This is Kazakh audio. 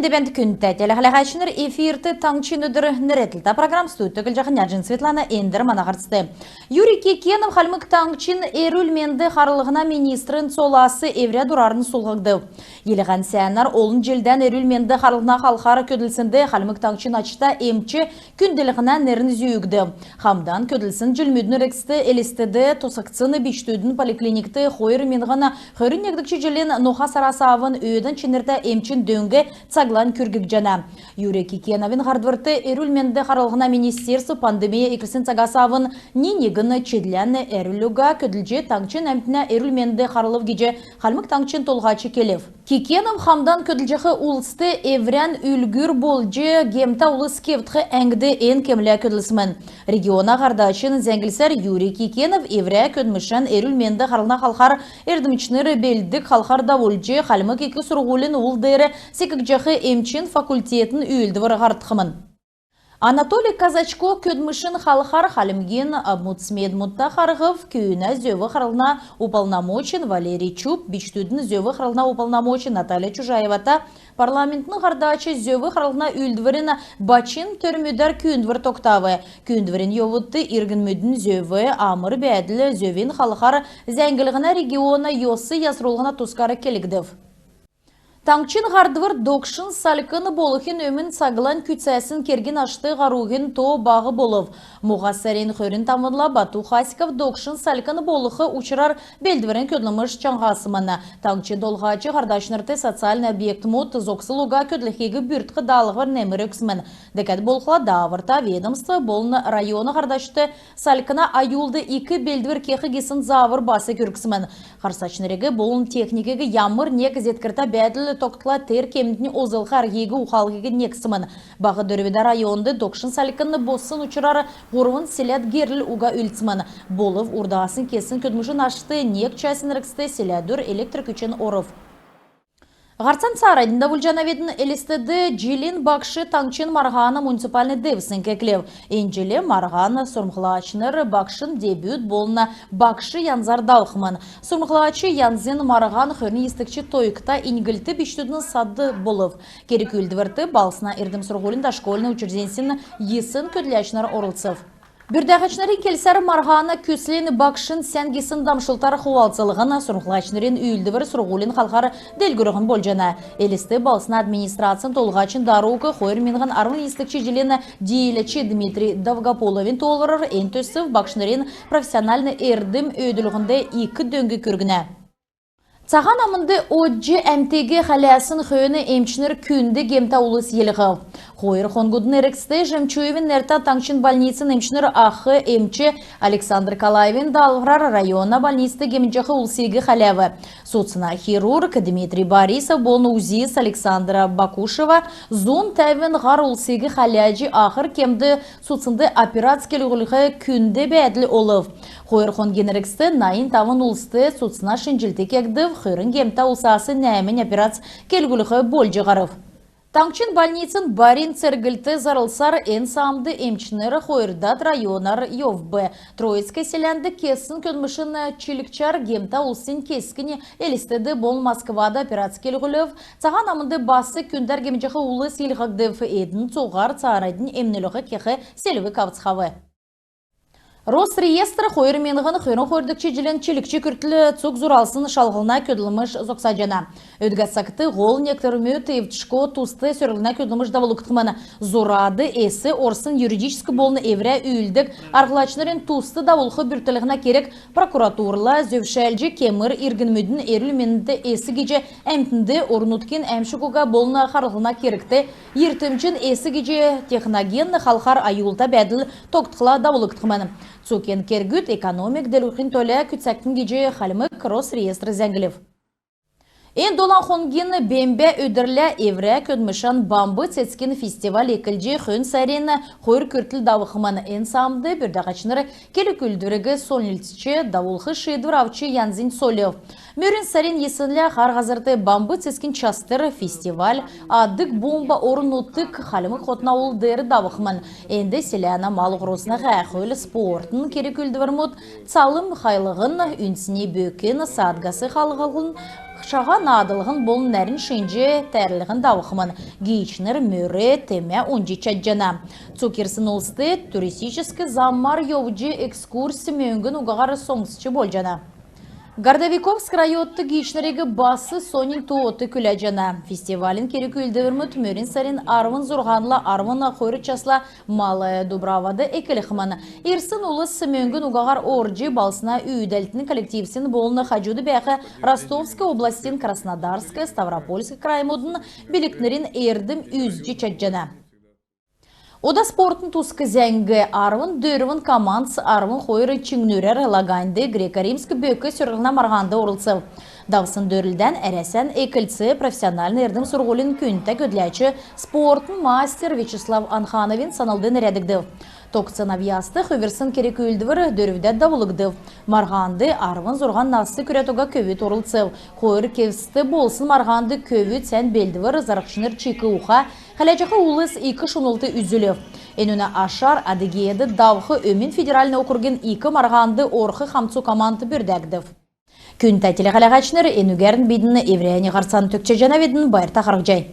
Ендебент күнті телехалағашыныр эфирті таңчын өдір нөретілді программ студиогіл жақын Яджин Светлана Эндер манағарсты. Юрий Кекенов халмык таңчын әрүлменді қарылығына министрін соласы евря дұрарын сұлғыгды. Еліған сәнар олын желден әрүлменді қарылығына қалқары көділсінді халмык таңчын ачта емчі күнделігіна нерін зүйігді. Хамдан көділсін жүлмүйдің рексті әлістеді тосақцыны биштүйдің поликлиникті қойыр менғана қойрын егдікші желен ноға сарасавын өйдің ченерді емчін дөңгі цаглан күргік жана. Юрий Кекеновин ғардвырты әрүлменді қарылығына министерсі пандемия екірсін цагасавын ненегіні чедләні әрүліға көділже таңчын әмтіне әрүлменді қарылып геже қалмық таңчын толғачы келев. Кекенов хамдан көділжіғі ұлысты еврян үлгір болжы гемта ұлыс кевтқы әңгді ән кемлі көділісімін. Региона ғардачын зәңгілсер Юрий Кекенов евря көдмішін әрүлменді қарылына қалқар әрдімічнері белдік қалқар даволжы қалмық екі сұрғылын ұлдары секік жағы емчин факультетін үйілді варғартқымын. Анатолий Казачко көдмішін халқар халімген Муцмед Муттахарғов күйіні зөві қарылына уполномочен Валерий Чуб, биштүйдің зөві қарылына уполномочен Наталья Чужаевата, парламентінің ғардачы зөві қарылына үйілдіверін бачин төрмүдар күйіндвір тоқтавы. Күйіндвірін йовытты иргінмүдің зөві амыр бәділі зөвін халқар зәңгілігіна региона йосы ясырулғына тұскары келігдів. Таңчын ғардывыр докшын салқын болықын өмін сағылан күтсәсін керген ашты ғаруғын то бағы болып. Мұғасарен қөрін тамыдла Бату Хасиков докшын салқын болықы ұчырар белдіверін көділіміш чаңғасымына. Таңчын долғачы ғардашынырты социалын объект мұт зоқсылуға көділіхегі бүртқы далығыр нәмір өксімін. Декәд болқыла давырта ведомство болын районы ғардашты салқына аюлды 2 белдівір кеқі кесін завыр басы көрксімін. Қарсачынырегі болын техникегі ямыр нек зеткірта бәділ тоқтыла тер кемдіне озылғар егі ұқалғығы нексімін. Бағы дөрбеда районды докшын салқынны босын ұчырары ғұрвын селяд герліл ұға үлтсімін. Болып ұрдағасын кесін көдмішін ашты нек чайсын ріксті селядүр электр күчін оров. Ғарцан сарайдында вұлжанаветін әлістеді Джилин бақшы таңчын марғаны муниципальный девісін кеклев. Энджеле марғаны сұрмғылачыныр бақшын дебют болына бақшы янзар дауқымын. Сұрмғылачы янзен марған қөрні естікчі тойықта ингілті біштудің сады болып. Керек үлдівірті балсына ердім сұрғылында школыны учрежденсін есін көділәшінар орылсып. Бүрдәғачнарын келсәрі марғаны көслені бақшын сәнгесін дамшылтары қуалцылығына сұрғылачнарын үйілдівір сұрғылын қалқары делгіріғін болжана. Елісті балсына администрациян толғачын даруғы қойыр менғын армын естікші желені дейілічі Дмитрий Давгаполовин толғырыр ән төсів бақшнарын профессиональны әрдім өйділігінде 2 дөңгі көргіне. Цаған амынды оджи әмтеге қаласын қойыны емчінір күнді гемта ұлыс еліғі. Қойыр қонгудын әріксті жемчуевін нәрта таңшын больницын емчінір ақы емчі Александр Калаевин далғырар района больницты гемінжіғі ұлсегі қалавы. Соцына хирург Дмитрий Борисов болны узиз Александра Бакушева зон тәвін ғар ұлсегі қаладжи ақыр кемді соцынды операцкел ұғылығы күнді бәділі олып. Қойыр қонген әріксті найын тавын ұлысты соцына шынжілті кегді Хырын гемта улсасы нәмін операц келгілігі бол жығарып. Таңчын больницын барин цергілті зарылсар ән самды емчінері қойырдат районар Йовбы. Троицкай селянды кесін көнмішін чилікчар гемта улсын кескіне әлістеді бол Москвада операц келгілів. Цаған амынды басы күндер гемжіғі улы селғагдыв едін соғар царайдың емнелігі кеқі селіві кавцхавы. Росреестрі қойыр менғын қойрын қойырдықчы желен чилікчі күртілі цук зұралсын шалғылына көділіміш зоқса жана. Өдгасақты ғол нектірімі тейвтішко тусты сөріліна көділіміш давылықтықманы. Зұрады әсі орсын юридическі болны евря үйілдік арғылачынырын тусты давылқы бүртілігіна керек прокуратурла зөвшәлжі кемір иргінмүйдің әрілменді әсі геже әмтінді орнуткен әмшікуға болны қарғылына керікті ертімчін әсі геже техногенні халқар айулта бәділ тоқтықла давылықтықманы. Цукен кергүт экономик делухин толя күтсәктің геже халымы кросс реестрі зәңгілев. Ен долан хонгені бембе өдірлі евря көдмішін бамбы цецкен фестиваль екілже хүн сәрені қойыр көртіл давықыманы энсамды бүрдағачыныры келі күлдірігі сонылтіче давылғы шедвір авчы янзин солев. Мөрін сәрен есінлі қарғазырды бамбы цецкен частыр фестиваль аддық бомба орынуттық халымы қотна олдыры давықымын. Энді селяна мал ғыросына ғәқөл спортын келі күлдірмұд цалым қайлығын үнсіне бөкен садғасы қалғылын Шаға надылығын болын нәрін шынжы тәрлігін дауқымын. Гейчнер мөрі теме онжи чаджана. Цукерсын олсты туристическі заммар йовжи экскурсия мөңгін уғағары соңсычы болжана. Гордовиковск райотты гейчнерегі басы сонин туоты күләжана. Фестивалін керек үлдівермі түмерін сарин арвын зұрғанла арвын қойры часла Малая Дубравады экіліқыманы. Ирсын улыс мөңгін уғағар оржи балсына үйдәлтінің коллективсін болыны хажуды бәқі Ростовская областин Краснодарская, Ставропольская краймодын билікнерін ердім үзжі чаджана. Ода спортын тускы зәңгі арвын дөрвін командс арвын қойры чыңнөрер лаганды греко-римскі бөкі сөрғына марғанды орылсы. Давсын дөрілден әрәсән экілці профессиональный ердім сұрғолын күнті көдләчі спортын мастер Вячеслав Анхановин саналдың рәдігді. Токсын авиасты хыверсын керек үлдівір дөрівдәд давылығды. Марғанды арвын зұрған насы күретуға көвет орылсы. Қойыр кевсті болсын марғанды көвет сән белдівір зарықшыныр чекі уға, Қалачақы улыс 2-16 үзілі. Энуна ашар адыгейді давқы өмін федеральны окурген 2 марғанды орқы қамцу команды бүрдәгді. Күн тәтілі қалағачныр енугерін бейдіні еврейні ғарсан төкче жана ведін байырта қарық жай.